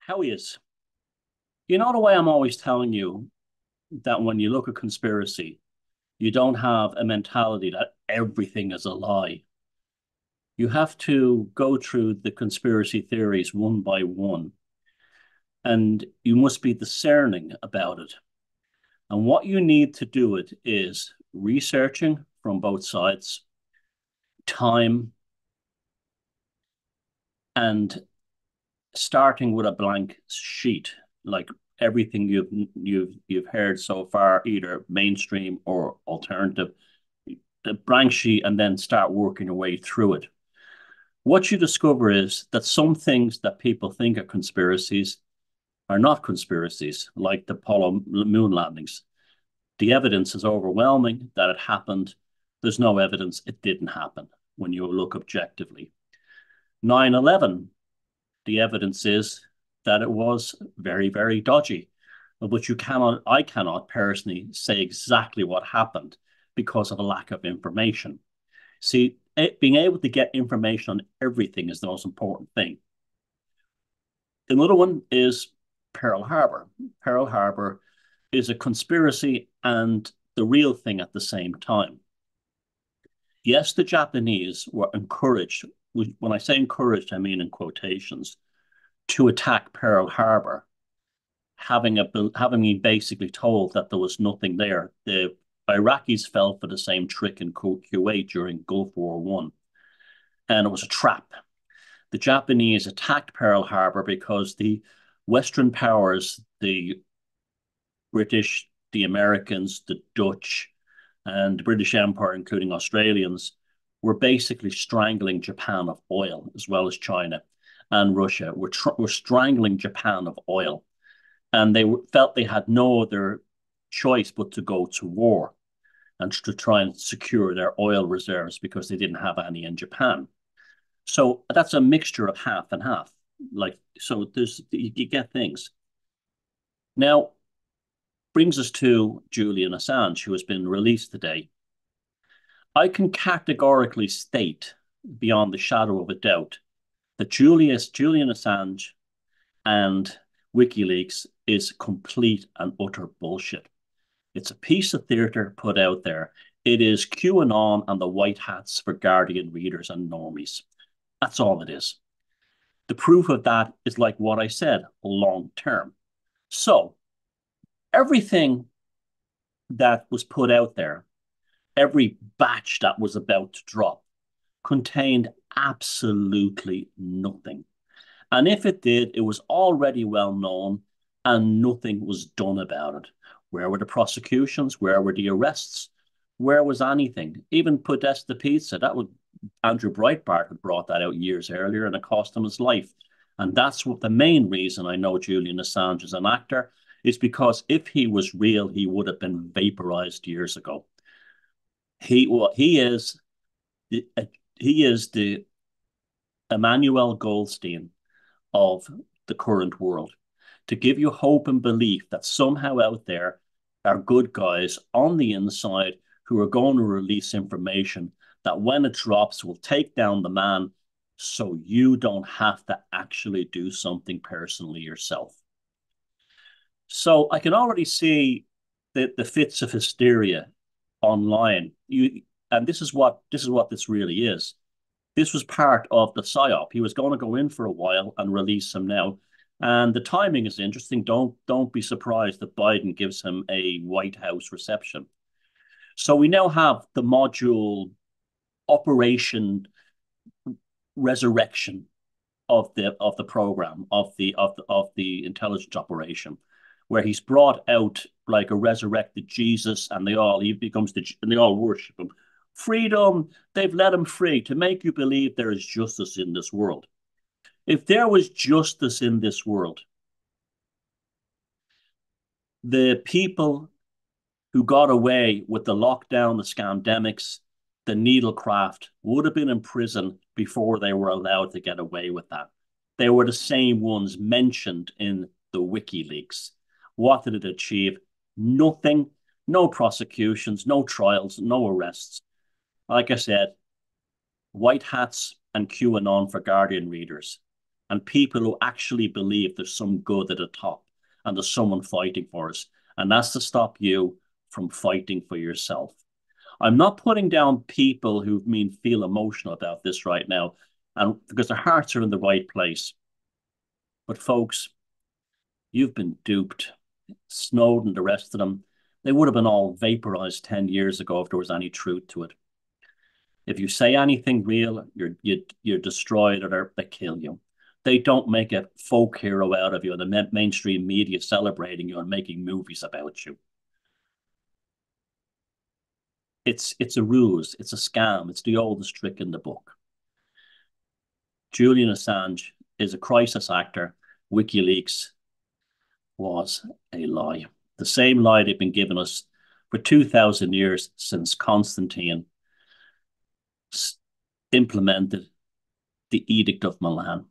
How is? You know the way I'm always telling you that when you look at conspiracy, you don't have a mentality that everything is a lie. You have to go through the conspiracy theories one by one, and you must be discerning about it. And what you need to do it is researching from both sides, time, and starting with a blank sheet, like everything you've heard so far, either mainstream or alternative, the blank sheet, and then start working your way through it. What you discover is that some things that people think are conspiracies are not conspiracies, like the Apollo moon landings. The evidence is overwhelming that it happened. There's no evidence it didn't happen when you look objectively. 9/11, the evidence is that it was very, very dodgy, but I cannot personally say exactly what happened because of a lack of information. See, being able to get information on everything is the most important thing. Another one is Pearl Harbor. Pearl Harbor is a conspiracy and the real thing at the same time. Yes, the Japanese were encouraged, when I say encouraged, I mean in quotations, to attack Pearl Harbor, having been basically told that there was nothing there. The Iraqis fell for the same trick in Kuwait during Gulf War One, and it was a trap. The Japanese attacked Pearl Harbor because the Western powers, the British, the Americans, the Dutch, and the British Empire, including Australians, were basically strangling Japan of oil, as well as China and Russia. Were strangling Japan of oil. And they felt they had no other choice but to go to war and to try and secure their oil reserves because they didn't have any in Japan. So that's a mixture of half and half. Like, so you get things. Now, brings us to Julian Assange, who has been released today. I can categorically state, beyond the shadow of a doubt, that Julian Assange and WikiLeaks is complete and utter bullshit. It's a piece of theatre put out there. It is QAnon and the white hats for Guardian readers and normies. That's all it is. The proof of that is like what I said, long term. So everything that was put out there, every batch that was about to drop, contained absolutely nothing. And if it did, it was already well known and nothing was done about it. Where were the prosecutions? Where were the arrests? Where was anything? Even Podesta Pizza, that was Andrew Breitbart had brought that out years earlier and it cost him his life. And that's what the main reason I know Julian Assange is an actor is because if he was real, he would have been vaporized years ago. He is the, he is the Emmanuel Goldstein of the current world to give you hope and belief that somehow out there are good guys on the inside who are going to release information that when it drops will take down the man so you don't have to actually do something personally yourself. So I can already see the fits of hysteria online. And this is what this really is. This was part of the psyop. He was going to go in for a while and release him now. And the timing is interesting. Don't be surprised that Biden gives him a White House reception. So we now have the module Operation Resurrection of the program of the intelligence operation, where he's brought out like a resurrected Jesus, and they all worship him. Freedom, they've let him free to make you believe there is justice in this world. If there was justice in this world, the people who got away with the lockdown, the scandemics, the needlecraft would have been in prison before they were allowed to get away with that. They were the same ones mentioned in the WikiLeaks. What did it achieve? Nothing. No prosecutions, no trials, no arrests. Like I said, white hats and QAnon for Guardian readers. and people who actually believe there's some good at the top and there's someone fighting for us. And that's to stop you from fighting for yourself. I'm not putting down people who feel emotional about this right now, and because their hearts are in the right place. But folks, you've been duped. Snowden, the rest of them, they would have been all vaporized 10 years ago if there was any truth to it. If you say anything real, you're destroyed, or they kill you. They don't make a folk hero out of you, and the mainstream media celebrating you and making movies about you. It's a ruse. It's a scam. It's the oldest trick in the book. Julian Assange is a crisis actor. WikiLeaks was a lie. The same lie they've been giving us for 2,000 years since Constantine implemented the Edict of Milan.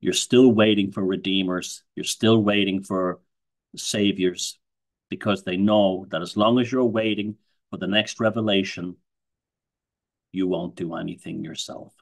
You're still waiting for redeemers. You're still waiting for saviors, because they know that as long as you're waiting for the next revelation, you won't do anything yourself.